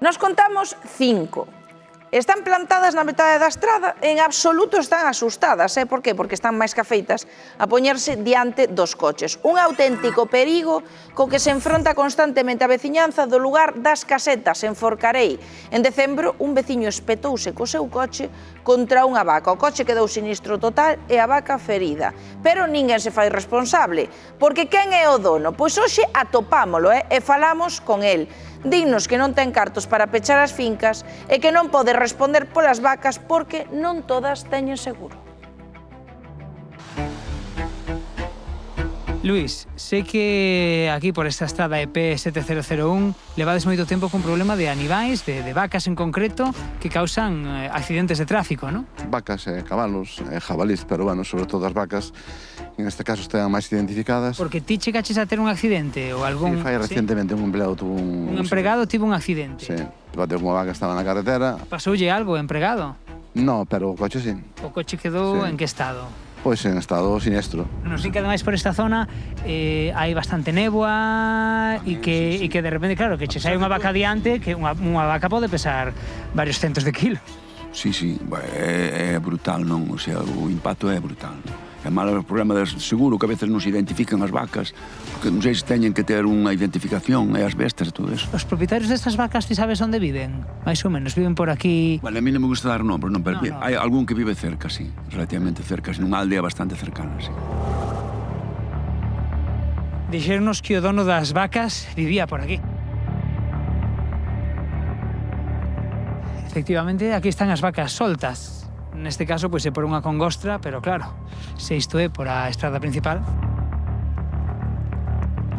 Nos contamos 5. Están plantadas na metade da estrada, en absoluto están asustadas. Por qué? Porque están máis que afeitas a poñerse diante dos coches. Un auténtico perigo co que se enfronta constantemente a veciñanza do lugar das Casetas, en Forcarei. En decembro, un veciño espetouse co seu coche contra unha vaca. O coche quedou sinistro total e a vaca ferida. Pero ninguén se fai responsable, porque quen é o dono? Pois hoxe atopámolo e falamos con el. Dignos que non ten cartos para pechar as fincas e que non pode responder polas vacas porque non todas teñen seguro. Luís, sei que aquí por esta estrada EP7001 levades moito tempo con problema de animais, de vacas en concreto, que causan accidentes de tráfico, non? Vacas, cabalos, jabalís, pero, bueno, sobre todo as vacas, en este caso están máis identificadas. Porque ti chegaches a ter un accidente ou algún... Sí, fai recientemente un empleado tuvo un... Un empregado tivo un accidente. Sí, bateu unha vaca, estaba na carretera. Pasoulle algo, o empregado? No, pero o coche sí. O coche quedou Sí. en que estado? Pois en estado sinestro. Non sei que ademais por esta zona hai bastante néboa e que de repente, claro, que che sai unha vaca adiante, que unha vaca pode pesar varios centos de kilos. Sí, é brutal, non? O sea, o impacto é brutal. É malo o problema do seguro, que a veces non se identifican as vacas, porque non sei se teñen que ter unha identificación, e as bestas e todo eso. Os propietarios destas vacas, ti sabes onde viven? Mais ou menos, viven por aquí... Bueno, a mí non me gusta dar nombres, non, pero No. hai algún que vive cerca, sí, relativamente cerca, nunha aldea bastante cercana, sí. Dixeronos que o dono das vacas vivía por aquí. Efectivamente, aquí están as vacas soltas. Neste caso, pois é por unha congostra, pero claro, se isto é por a estrada principal...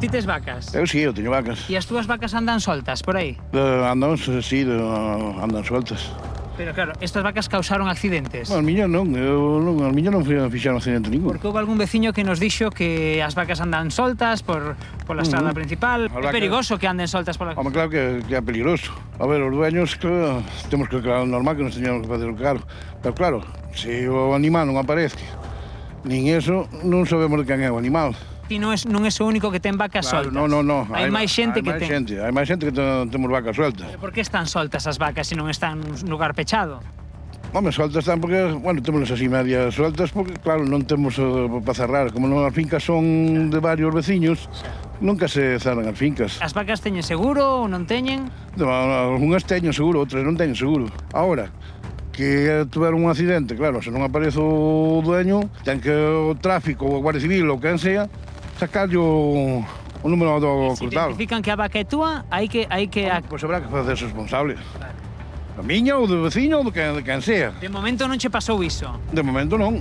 Ti tes vacas? Eu sí, eu teño vacas. E as túas vacas andan soltas por aí? Andan, sí, andan sueltas. Pero claro, estas vacas causaron accidentes. Bueno, al miño non fixeron accidente ningún. Porque houve algún veciño que nos dixo que as vacas andan soltas por la estrada principal. É perigoso que anden soltas pola... Home, claro que é peligroso. A ver, os dueños, claro, temos que, claro, normal que nos teñamos que facer o cargo. Pero claro, se o animal non aparece, nin eso, non sabemos de quen é o animal. Ti non é o único que ten vacas soltas. No. Hai máis xente que ten. Hai máis xente que temos vacas sueltas. Pero por que están soltas as vacas se non están nun lugar pechado? Home, sueltas están porque, bueno, temos así medias sueltas porque, claro, non temos para cerrar. Como as fincas son de varios veciños, nunca se cerran as fincas. As vacas teñen seguro ou non teñen? Algúnas teñen seguro, outras non teñen seguro. Ahora, que tuveron un accidente, claro, se non aparece o dueño, ten que o tráfico, o Guardia Civil ou quen sea, sacarlle o número do cruzado. Se identifican que a vaca é túa, hai que... Pois habrá que facer responsable. A miña ou do veciño ou de quen sea. De momento non che pasou iso. De momento non.